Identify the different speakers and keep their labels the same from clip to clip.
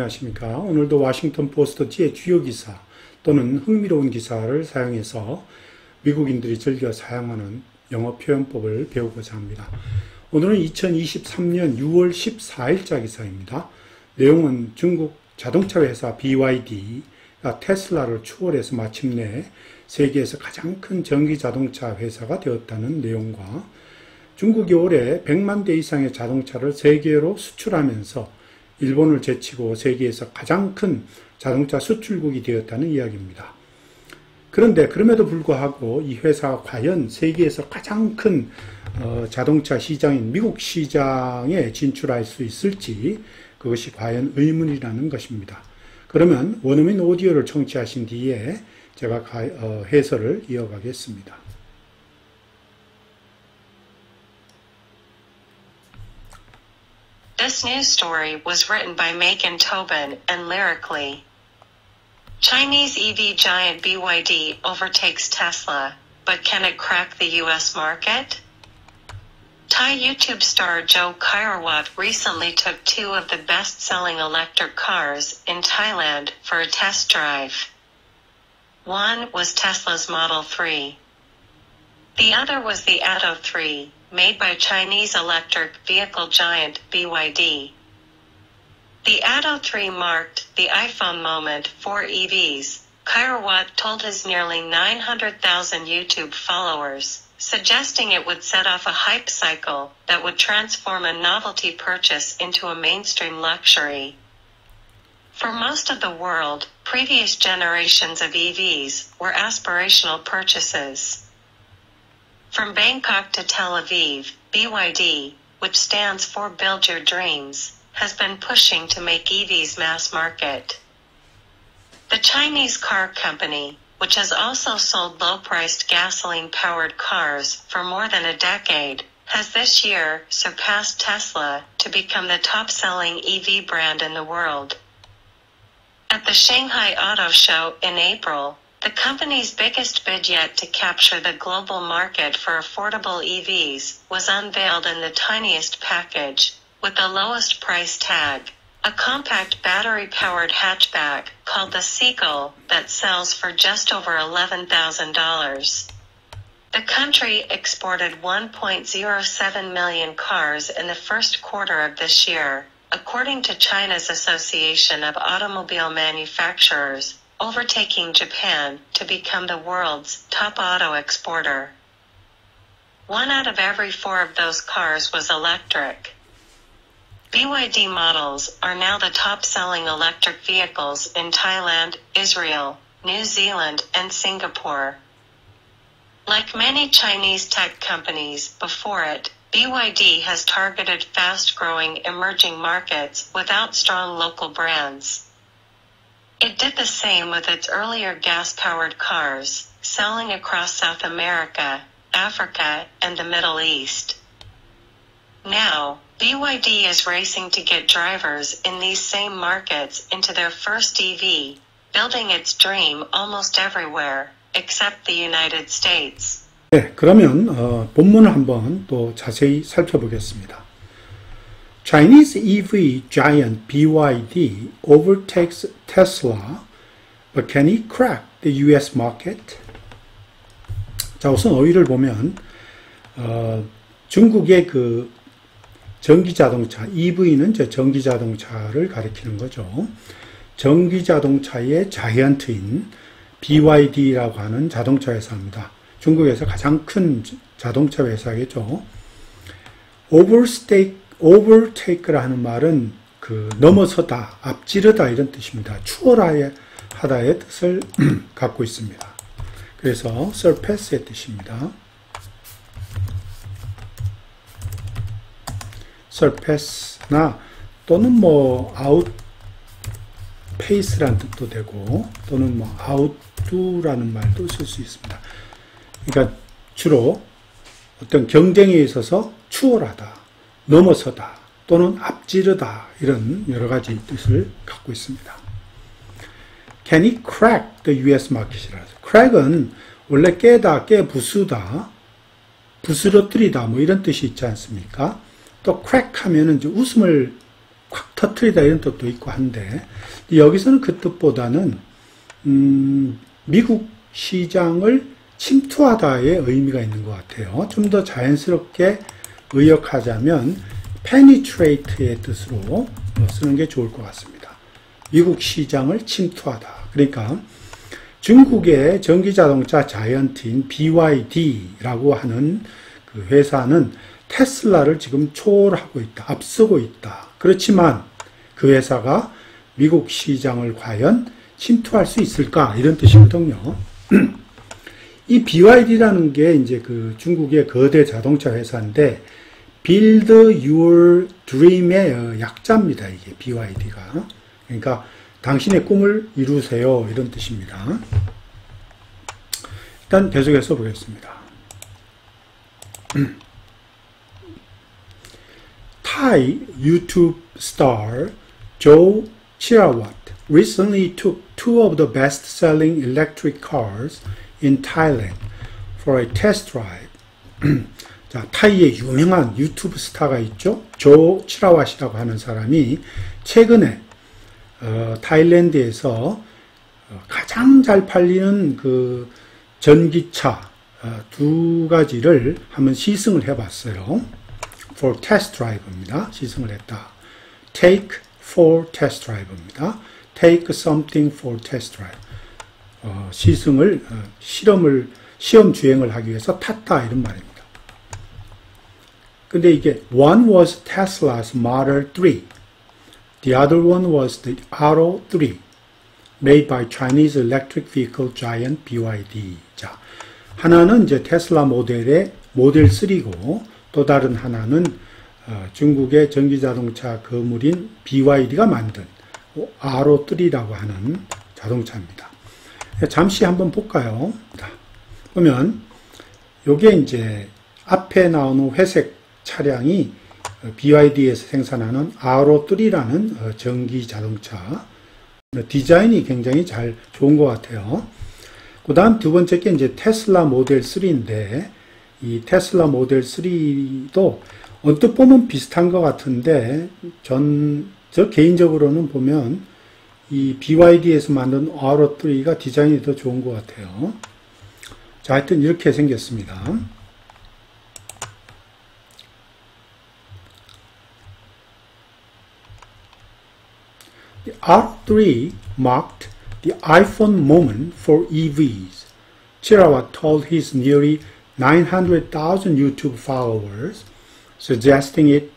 Speaker 1: 안녕하십니까. 오늘도 워싱턴 포스트지의 주요 기사 또는 흥미로운 기사를 사용해서 미국인들이 즐겨 사용하는 영어 표현법을 배우고자 합니다. 오늘은 2023년 6월 14일자 기사입니다. 내용은 중국 자동차 회사 BYD가 테슬라를 추월해서 마침내 세계에서 가장 큰 전기 자동차 회사가 되었다는 내용과 중국이 올해 100만 대 이상의 자동차를 세계로 수출하면서 일본을 제치고 세계에서 가장 큰 자동차 수출국이 되었다는 이야기입니다. 그런데 그럼에도 불구하고 이 회사가 과연 세계에서 가장 큰 자동차 시장인 미국 시장에 진출할 수 있을지 그것이 과연 의문이라는 것입니다. 그러면 원어민 오디오를 청취하신 뒤에 제가 해설을 이어가겠습니다.
Speaker 2: This news story was written by Megan Tobin and Lyric Lee. Chinese EV giant BYD overtakes Tesla, but can it crack the US market? Thai YouTube star Joe Khairawat recently took two of the best-selling electric cars in Thailand for a test drive. One was Tesla's Model 3. The other was the Atto 3, made by Chinese electric vehicle giant BYD. The Atto 3 marked the iPhone moment for EVs, Khairawat told his nearly 900,000 YouTube followers, suggesting it would set off a hype cycle that would transform a novelty purchase into a mainstream luxury. For most of the world, previous generations of EVs were aspirational purchases. From Bangkok to Tel Aviv, BYD, which stands for Build Your Dreams, has been pushing to make EVs mass market. The Chinese car company, which has also sold low-priced gasoline-powered cars for more than a decade, has this year surpassed Tesla to become the top-selling EV brand in the world. At the Shanghai Auto Show in April, the company's biggest bid yet to capture the global market for affordable EVs was unveiled in the tiniest package, with the lowest price tag, a compact battery-powered hatchback called the Seagull that sells for just over $11,000. The country exported 1.07 million cars in the first quarter of this year, according to China's Association of Automobile Manufacturers, overtaking Japan to become the world's top auto exporter. 1 out of every 4 of those cars was electric. BYD models are now the top-selling electric vehicles in Thailand, Israel, New Zealand, and Singapore. Like many Chinese tech companies before it, BYD has targeted fast-growing emerging markets without strong local brands. It did the same with its earlier gas-powered cars, selling across South America, Africa, and the Middle East. Now, BYD is racing to get drivers in these same markets into their first EV, building its dream almost everywhere, except the United States.
Speaker 1: 네, 그러면 본문을 한번 또 자세히 살펴보겠습니다. Chinese EV giant BYD overtakes Tesla, but can it crack the US market? 자, 우선 어휘를 보면 중국의 그 전기자동차, EV는 전기자동차를 가리키는 거죠. 전기자동차의 자이언트인 BYD라고 하는 자동차 회사입니다. 중국에서 가장 큰 자동차 회사겠죠. overtake라 하는 말은 그 넘어서다, 앞지르다 이런 뜻입니다. 추월하다의 뜻을 갖고 있습니다. 그래서 surpass의 뜻입니다. surpass나 또는 뭐 outpace라는 뜻도 되고 또는 뭐 outdo라는 말도 쓸 수 있습니다. 그러니까 주로 어떤 경쟁에 있어서 추월하다, 넘어서다 또는 앞지르다 이런 여러 가지 뜻을 갖고 있습니다. Can it crack the US market이라서 crack은 원래 깨다, 부수다, 부스러뜨리다 뭐 이런 뜻이 있지 않습니까? 또 crack 하면은 이제 웃음을 콱 터트리다 이런 뜻도 있고 한데 여기서는 그 뜻보다는 미국 시장을 침투하다의 의미가 있는 것 같아요. 좀 더 자연스럽게 의역하자면 penetrate의 뜻으로 쓰는 게 좋을 것 같습니다. 미국 시장을 침투하다. 그러니까 중국의 전기자동차 자이언트인 BYD라고 하는 그 회사는 테슬라를 지금 초월하고 있다. 앞서고 있다. 그렇지만 그 회사가 미국 시장을 과연 침투할 수 있을까? 이런 뜻이거든요. 이 BYD라는 게 이제 그 중국의 거대 자동차 회사인데 Build Your Dream의 약자입니다. 이게 BYD가. 그러니까 당신의 꿈을 이루세요. 이런 뜻입니다. 일단 계속해서 보겠습니다. Thai YouTube star Joe Chirawat recently took two of the best-selling electric cars in Thailand for a test drive. 자, 타이의 유명한 유튜브 스타가 있죠. 조 치라왓이라고 하는 사람이 최근에 타일랜드에서 가장 잘 팔리는 그 전기차 두 가지를 한번 시승을 해봤어요. For test drive입니다. 시승을 했다. Take for test drive입니다. Take something for test drive. 시승을 시험 주행을 하기 위해서 탔다 이런 말입니다. 근데 이게 one was Tesla's Model 3. The other one was the Arrow 3, made by Chinese electric vehicle giant BYD. 자, 하나는 이제 테슬라 모델의 모델 3고 또 다른 하나는 중국의 전기자동차 거물인 BYD가 만든 Arrow 3라고 하는 자동차입니다. 잠시 한번 볼까요? 보면 요게 이제 앞에 나오는 회색 차량이 BYD에서 생산하는 Arrow3라는 전기 자동차. 디자인이 굉장히 잘 좋은 것 같아요. 그 다음 두 번째 게 이제 테슬라 모델 3인데, 이 테슬라 모델 3도 언뜻 보면 비슷한 것 같은데, 저 개인적으로는 보면 이 BYD에서 만든 Arrow3가 디자인이 더 좋은 것 같아요. 자, 하여튼 이렇게 생겼습니다. The R3 marked the iPhone moment for EVs. Chirawat told his nearly 900,000 YouTube followers, suggesting it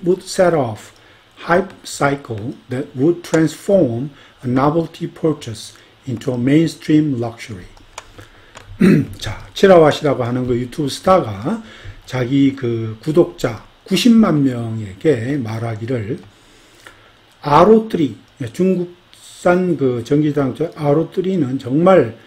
Speaker 1: would set off hype cycle that would transform a novelty purchase into a mainstream luxury. 자, 치라왓이라고 하는 그 유튜브 스타가 자기 그 구독자 90만 명에게 말하기를 Arrow3, 중국산 그 전기자동차 Arrow3는 정말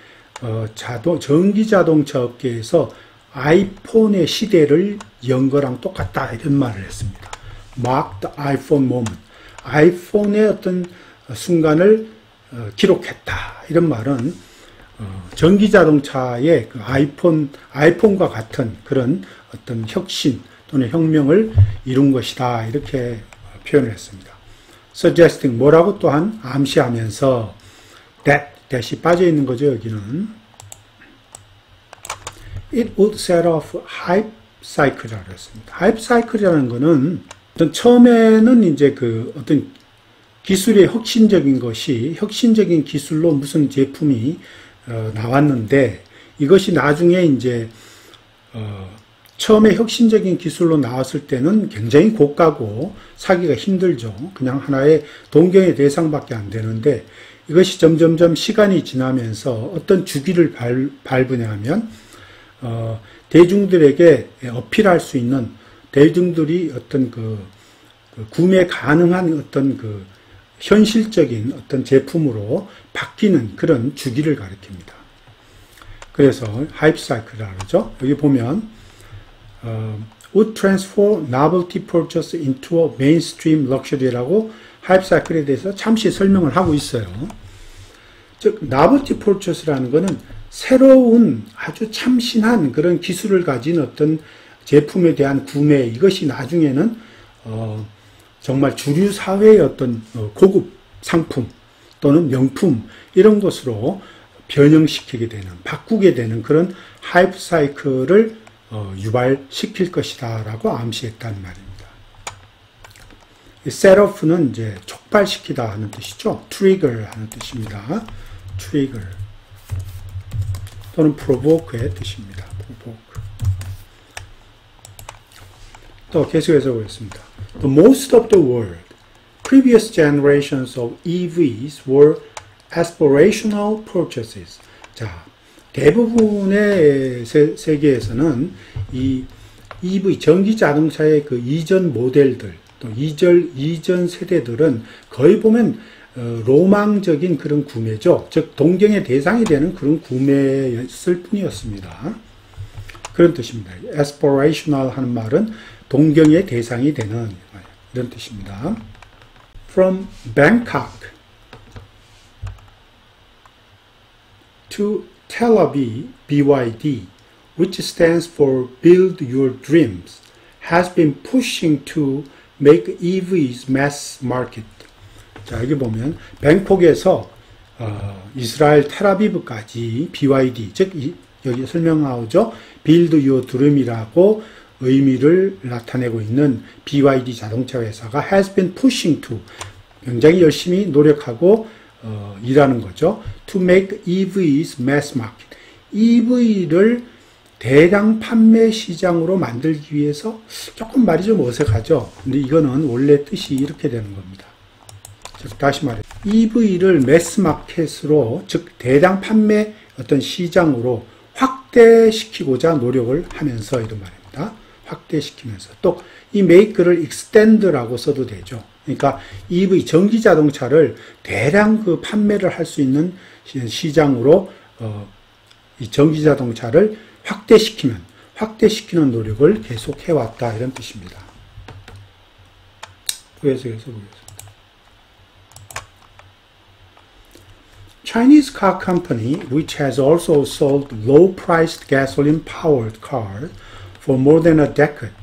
Speaker 1: 전기자동차 업계에서 아이폰의 시대를 연 거랑 똑같다 이런 말을 했습니다. Mark the iPhone moment. 아이폰의 어떤 순간을 기록했다. 이런 말은 전기자동차의 그 아이폰과 같은 그런 어떤 혁신 또는 혁명을 이룬 것이다. 이렇게 표현을 했습니다. suggesting 뭐라고 또한 암시하면서 that이 빠져 있는 거죠. 여기는 it would set off hype cycle이라고 했습니다. hype cycle이라는 거는 어떤 처음에는 이제 그 어떤 기술의 혁신적인 기술로 무슨 제품이 나왔는데 이것이 나중에 이제 처음에 혁신적인 기술로 나왔을 때는 굉장히 고가고 사기가 힘들죠. 그냥 하나의 동경의 대상밖에 안 되는데 이것이 점점점 시간이 지나면서 어떤 주기를 밟으냐면 대중들에게 어필할 수 있는 대중들이 어떤 그 구매 가능한 어떤 그 현실적인 어떤 제품으로 바뀌는 그런 주기를 가리킵니다. 그래서 하이프 사이클이라고 그러죠. 여기 보면 would transform novelty purchase into a mainstream luxury라고 하이프 사이클에 대해서 잠시 설명을 하고 있어요. 즉 novelty purchase라는 것은 새로운 아주 참신한 그런 기술을 가진 어떤 제품에 대한 구매, 이것이 나중에는 정말 주류 사회의 어떤 고급 상품 또는 명품 이런 것으로 변형시키게 되는, 바꾸게 되는 그런 하이프 사이클을 유발시킬 것이다 라고 암시했다는 말입니다. 셋오프는 이제 촉발시키다 하는 뜻이죠. 트리거 하는 뜻입니다. 트리거 또는 provoke의 뜻입니다. provoke. 또 계속해서 보겠습니다. The most of the world, previous generations of EVs were aspirational purchases. 자, 대부분의 세계에서는 이 EV 전기 자동차의 그 이전 모델들 또 이전 세대들은 거의 보면 로망적인 그런 구매죠. 즉 동경의 대상이 되는 그런 구매였을 뿐이었습니다. 그런 뜻입니다. aspirational 하는 말은 동경의 대상이 되는 이런 뜻입니다. From Bangkok to Tel Aviv, BYD, which stands for Build Your Dreams, has been pushing to make EVs mass market. 자, 여기 보면 뱅콕에서 이스라엘 텔아비브까지 BYD, 즉 여기 설명 나오죠. Build Your Dream이라고 의미를 나타내고 있는 BYD 자동차 회사가 has been pushing to, 굉장히 열심히 노력하고 일하는 거죠. To make EVs mass market. EV를 대량 판매 시장으로 만들기 위해서, 조금 말이 좀 어색하죠. 근데 이거는 원래 뜻이 이렇게 되는 겁니다. 다시 말해, EV를 매스 마켓으로, 즉 대량 판매 어떤 시장으로 확대시키고자 노력을 하면서, 이런 말입니다. 확대시키면서. 또 이 make를 extend라고 써도 되죠. 그러니까 EV 전기 자동차를 대량 그 판매를 할 수 있는 시장으로 이 전기 자동차를 확대시키는 노력을 계속 해왔다, 이런 뜻입니다. 계속해서 보겠습니다. Chinese car company, which has also sold low-priced gasoline-powered cars for more than a decade,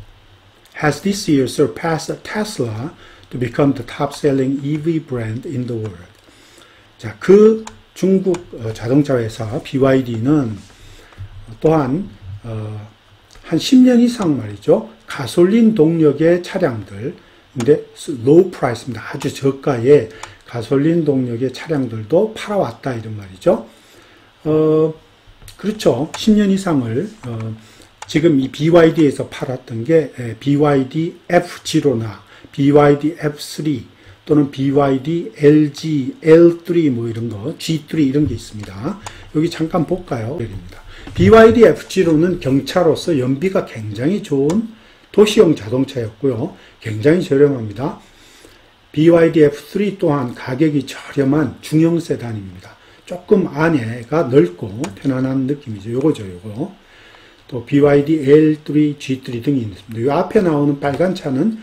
Speaker 1: has this year surpassed Tesla to become the top-selling EV brand in the world. 자, 그 중국 자동차 회사 BYD는 또한 한 10년 이상 말이죠. 가솔린 동력의 차량들, 근데 low price입니다. 아주 저가의 가솔린 동력의 차량들도 팔아왔다, 이런 말이죠. 그렇죠. 10년 이상을 지금 이 BYD에서 팔았던 게 BYD F0나 BYD F3 또는 BYD LG L3 뭐 이런 거, G3 이런 게 있습니다. 여기 잠깐 볼까요? BYD F0는 경차로서 연비가 굉장히 좋은 도시용 자동차였고요. 굉장히 저렴합니다. BYD F3 또한 가격이 저렴한 중형 세단입니다. 조금 안에가 넓고 편안한 느낌이죠. 요거죠, 요거. 또 BYD L3, G3 등이 있습니다. 이 앞에 나오는 빨간 차는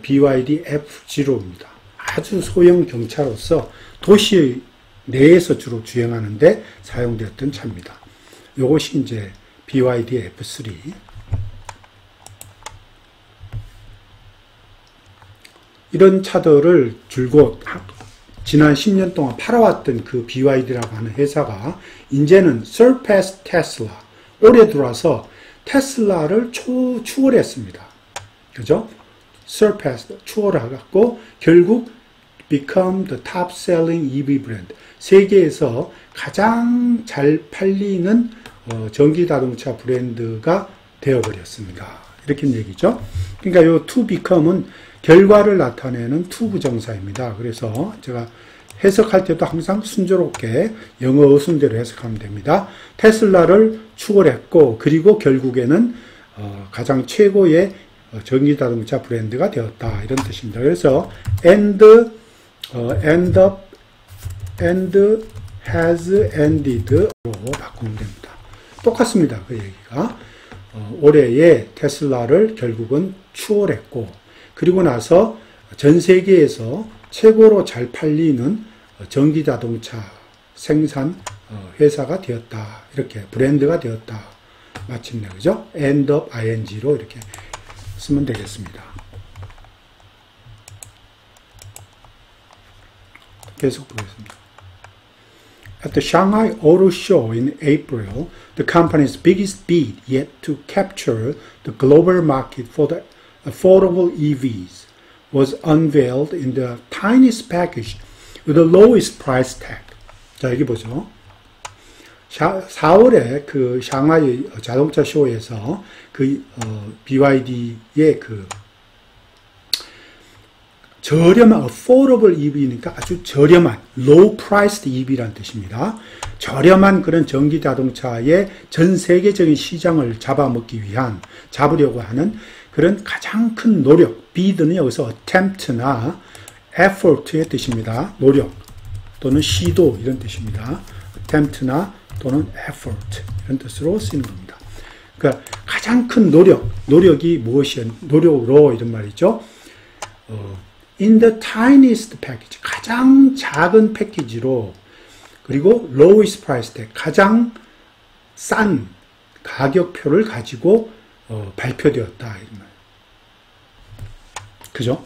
Speaker 1: BYD F0입니다. 아주 소형 경차로서 도시 내에서 주로 주행하는데 사용되었던 차입니다. 요것이 이제 BYD F3. 이런 차들을 줄곧 지난 10년 동안 팔아왔던 그 BYD라고 하는 회사가 이제는 surpass Tesla, 올해 들어와서 테슬라를 추월했습니다. 그죠? surpass, 추월하고 결국 become the top selling EV brand, 세계에서 가장 잘 팔리는 전기 자동차 브랜드가 되어버렸습니다. 이렇게 얘기죠. 그러니까 이 to become은 결과를 나타내는 to 부정사입니다. 그래서 제가 해석할 때도 항상 순조롭게 영어 어순대로 해석하면 됩니다. 테슬라를 추월했고, 그리고 결국에는 가장 최고의 전기 자동차 브랜드가 되었다, 이런 뜻입니다. 그래서 end has ended로 바꾸면 됩니다. 똑같습니다. 그 얘기가. 올해의 테슬라를 결국은 추월했고, 그리고 나서 전 세계에서 최고로 잘 팔리는 전기 자동차 생산 회사가 되었다, 이렇게 브랜드가 되었다, 마침내, 그죠? end of ing로 이렇게 쓰면 되겠습니다. 계속 보겠습니다. At the Shanghai Auto Show in April, the company's biggest bid yet to capture the global market for the affordable EVs was unveiled in the tiniest package with the lowest price tag. 자, 여기 보죠. 4월에 그 샹하이 자동차 쇼에서 그 BYD의 그 저렴한 affordable EV니까 아주 저렴한 low priced EV라는 뜻입니다. 저렴한 그런 전기 자동차의 전 세계적인 시장을 잡으려고 하는 그런 가장 큰 노력, bid는 여기서 attempt나 effort의 뜻입니다. 노력 또는 시도 이런 뜻입니다. attempt나 또는 effort 이런 뜻으로 쓰이는 겁니다. 그러니까 가장 큰 노력이 무엇이야? 노력으로 이런 말이죠. In the tiniest package, 가장 작은 패키지로 그리고 lowest price tag, 가장 싼 가격표를 가지고 발표되었다 이런 말. 그죠?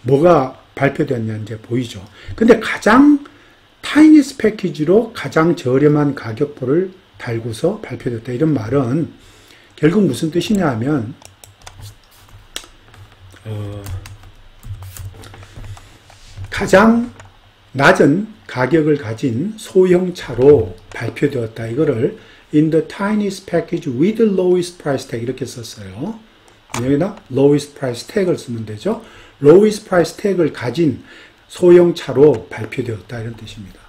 Speaker 1: 뭐가 발표되었냐 이제 보이죠. 근데 가장 tiniest 패키지로 가장 저렴한 가격표를 달고서 발표됐다 이런 말은 결국 무슨 뜻이냐 하면 가장 낮은 가격을 가진 소형차로 발표되었다. 이거를 in the tiniest package with the lowest price tag 이렇게 썼어요. 여기다 lowest price tag을 쓰면 되죠. lowest price tag을 가진 소형차로 발표되었다 이런 뜻입니다.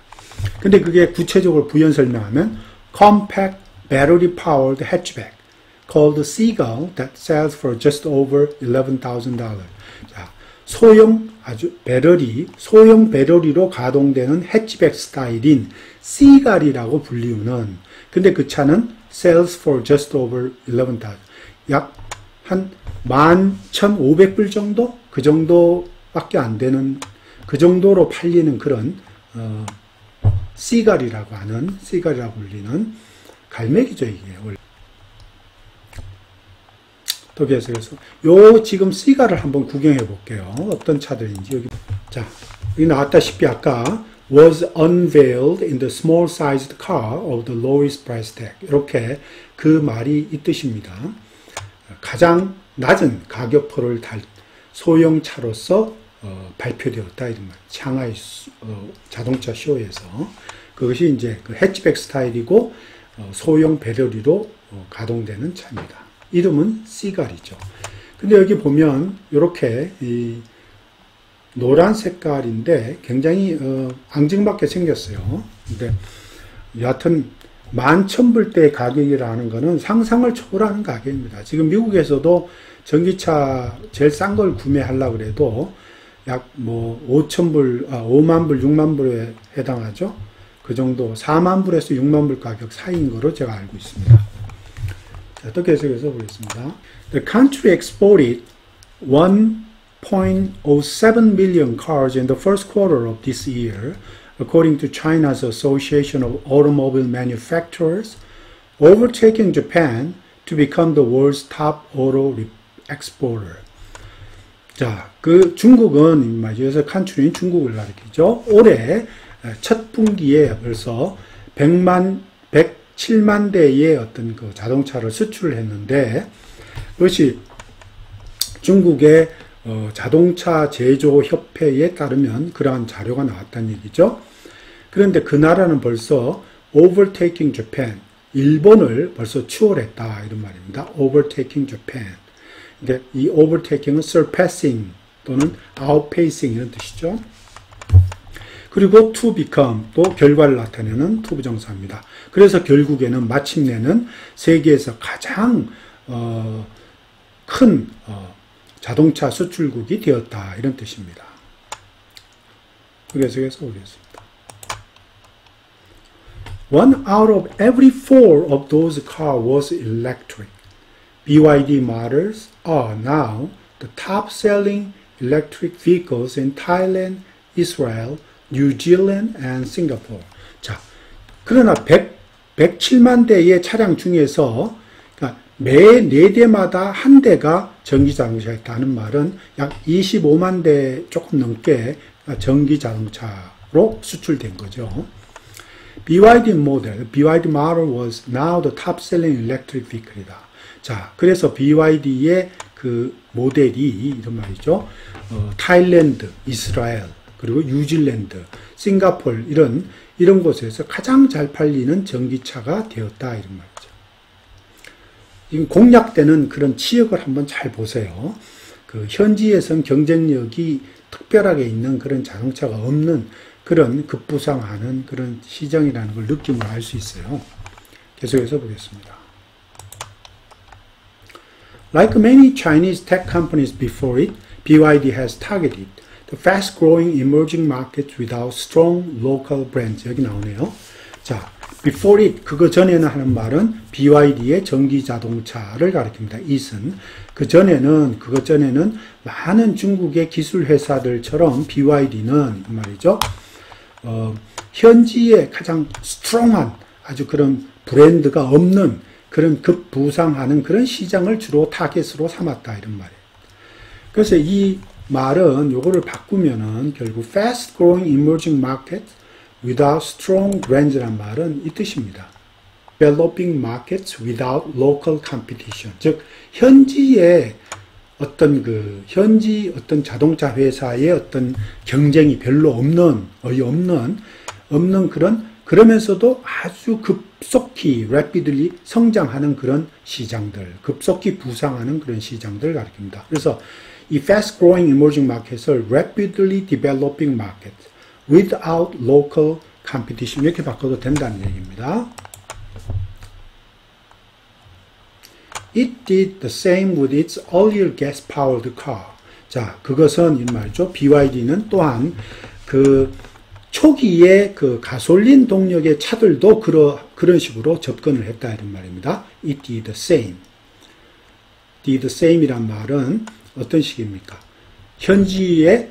Speaker 1: 근데 그게 구체적으로 부연 설명하면 compact battery powered hatchback called Seagull that sells for just over $11,000. 자, 소형 배터리로 가동되는 해치백 스타일인 Seagull이라고 불리우는 근데 그 차는 sells for just over 11,000. 약 한 11,500불 정도? 그 정도밖에 안 되는 그 정도로 팔리는 그런 Seagull이라고 불리는 갈매기죠 이게 원래. 또 계속해서 요 지금 Seagull을 한번 구경해 볼게요. 어떤 차들인지 여기 자 여기 나왔다시피 아까 was unveiled in the small sized car of the lowest price tag 이렇게 그 말이 이 뜻입니다. 가장 낮은 가격표를 달 소형차로서 발표되었다 이런 말. 샹하이 자동차 쇼에서 그것이 이제 그 해치백 스타일이고 소형 배터리로 가동되는 차입니다. 이름은 Seagull이죠. 근데 여기 보면 이렇게 이 노란 색깔인데 굉장히 앙증맞게 생겼어요. 근데 여하튼 11,000불대 가격이라는 것은 상상을 초월하는 가격입니다. 지금 미국에서도 전기차 제일 싼 걸 구매하려고 그래도 약 뭐 5,000불, 5만 불, 6만 불에 해당하죠. 그 정도 4만 불에서 6만 불 가격 사이인 거로 제가 알고 있습니다. 자, 또 계속해서 보겠습니다. The country exported 1.07 million cars in the first quarter of this year, according to China's Association of Automobile Manufacturers, overtaking Japan to become the world's top auto exporter. 자, 그 중국은 여기서 칸츄리는 중국을 가리키죠. 올해 첫 분기에 벌써 107만 대의 어떤 그 자동차를 수출을 했는데 그것이 중국의 자동차 제조 협회에 따르면 그러한 자료가 나왔다는 얘기죠. 그런데 그 나라는 벌써 overtaking Japan, 일본을 벌써 추월했다 이런 말입니다. overtaking Japan. 근데 이 overtaking은 surpassing 또는 outpacing 이런 뜻이죠. 그리고 to become 또 결과를 나타내는 to 부정사입니다. 그래서 결국에는 마침내는 세계에서 가장 큰 자동차 수출국이 되었다 이런 뜻입니다. 계속해서 보겠습니다. One out of every four of those cars was electric. BYD models are now the top-selling electric vehicles in Thailand, Israel, New Zealand, and Singapore. 자, 그러나 107만 대의 차량 중에서 매 4대마다 한 대가 전기자동차였다는 말은 약 25만 대 조금 넘게 전기자동차가 수출된 거죠. BYD model was now the top-selling electric vehicle이다. 자, 그래서 BYD의 그 모델이 이런 말이죠. 타일랜드, 이스라엘, 그리고 뉴질랜드, 싱가포르 이런 곳에서 가장 잘 팔리는 전기차가 되었다 이런 말이죠. 지금 공략되는 그런 치역을 한번 잘 보세요. 그 현지에선 경쟁력이 특별하게 있는 그런 자동차가 없는 그런 급부상하는 그런 시장이라는 걸 느낌으로 알 수 있어요. 계속해서 보겠습니다. Like many Chinese tech companies before it, BYD has targeted the fast-growing emerging markets without strong local brands. 여기 나오네요. 자, before it, 그거 전에는 하는 말은 BYD의 전기 자동차를 가리킵니다. it은. 그것 전에는 많은 중국의 기술 회사들처럼 BYD는 말이죠. 현지에 가장 스트롱한 아주 그런 브랜드가 없는 그런 급부상하는 그런 시장을 주로 타겟으로 삼았다 이런 말이에요. 그래서 이 말은 요거를 바꾸면은 결국 fast growing emerging market without strong brands란 말은 이 뜻입니다. developing markets without local competition. 즉 현지 어떤 자동차 회사의 어떤 경쟁이 별로 없는 그러면서도 아주 급속히 rapidly 성장하는 그런 시장들, 급속히 부상하는 그런 시장들을 가리킵니다. 그래서 이 fast growing emerging market을 rapidly developing market without local competition 이렇게 바꿔도 된다는 얘기입니다. It did the same with its earlier gas-powered car. 자, 그것은 이 말이죠. BYD는 또한 그 초기에 그 가솔린 동력의 차들도 그런 식으로 접근을 했다 이런 말입니다. It did the same. did the same이란 말은 어떤 식입니까? 현지에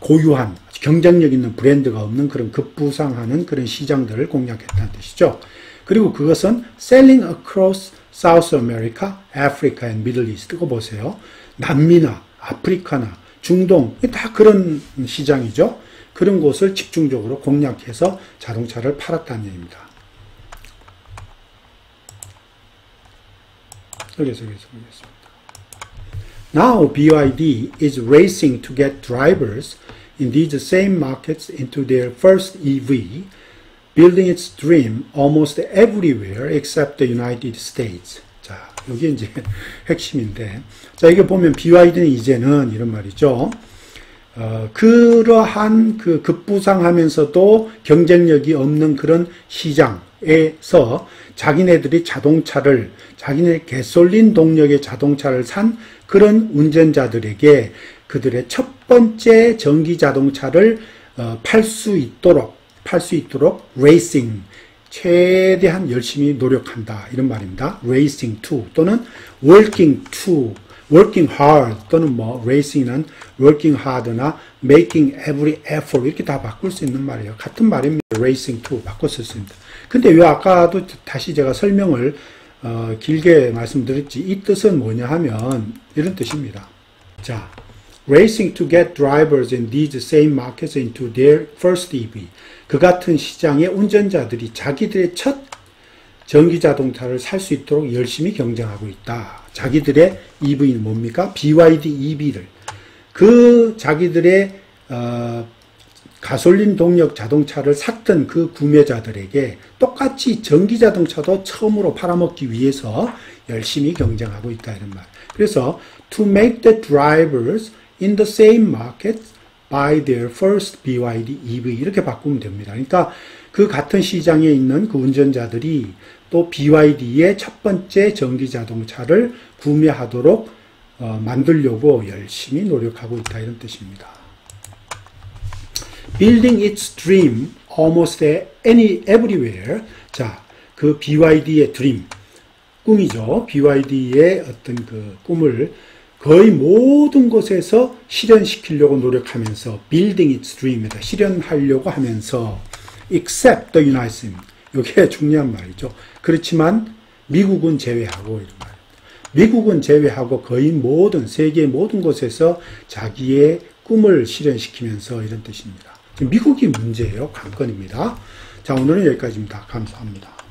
Speaker 1: 고유한 경쟁력 있는 브랜드가 없는 그런 급부상하는 그런 시장들을 공략했다는 뜻이죠. 그리고 그것은 selling across South America, Africa and Middle East. 이거 보세요. 남미나 아프리카나 중동 다 그런 시장이죠. 그런 곳을 집중적으로 공략해서 자동차를 팔았다는 얘기입니다. 여기서 보겠습니다. Now BYD is racing to get drivers in these same markets into their first EV, building its dream almost everywhere except the United States. 자, 여기 이제 핵심인데, 자, 이게 보면 BYD는 이제는 이런 말이죠. 그러한 그 급부상하면서도 경쟁력이 없는 그런 시장에서 자기네들이 자기네 가솔린 동력의 자동차를 산 그런 운전자들에게 그들의 첫 번째 전기 자동차를 팔 수 있도록 레이싱, 최대한 열심히 노력한다 이런 말입니다. racing to 또는 working hard 또는 racing은 working hard나 making every effort 이렇게 다 바꿀 수 있는 말이에요. 같은 말입니다. racing to 바꿔 쓸 수 있습니다. 근데 왜 아까도 다시 제가 설명을 길게 말씀드렸지 이 뜻은 뭐냐 하면 이런 뜻입니다. 자, racing to get drivers in these same markets into their first EV. 그 같은 시장의 운전자들이 자기들의 첫 전기자동차를 살 수 있도록 열심히 경쟁하고 있다. 자기들의 EV는 뭡니까? BYD EV를. 그 자기들의 가솔린 동력 자동차를 샀던 그 구매자들에게 똑같이 전기자동차도 처음으로 팔아먹기 위해서 열심히 경쟁하고 있다. 이런 말. 그래서 to make the drivers in the same market buy their first BYD EV 이렇게 바꾸면 됩니다. 그러니까 그 같은 시장에 있는 그 운전자들이 또 BYD의 첫 번째 전기 자동차를 구매하도록 만들려고 열심히 노력하고 있다 이런 뜻입니다. Building its dream almost everywhere. 자, 그 BYD의 dream 꿈이죠. BYD의 어떤 그 꿈을 거의 모든 곳에서 실현시키려고 노력하면서 building its dream에다 실현하려고 하면서 except the United States. 이게 중요한 말이죠. 그렇지만 미국은 제외하고 이런 말입니다. 미국은 제외하고 거의 세계 모든 곳에서 자기의 꿈을 실현시키면서 이런 뜻입니다. 미국이 문제예요. 관건입니다. 자, 오늘은 여기까지입니다. 감사합니다.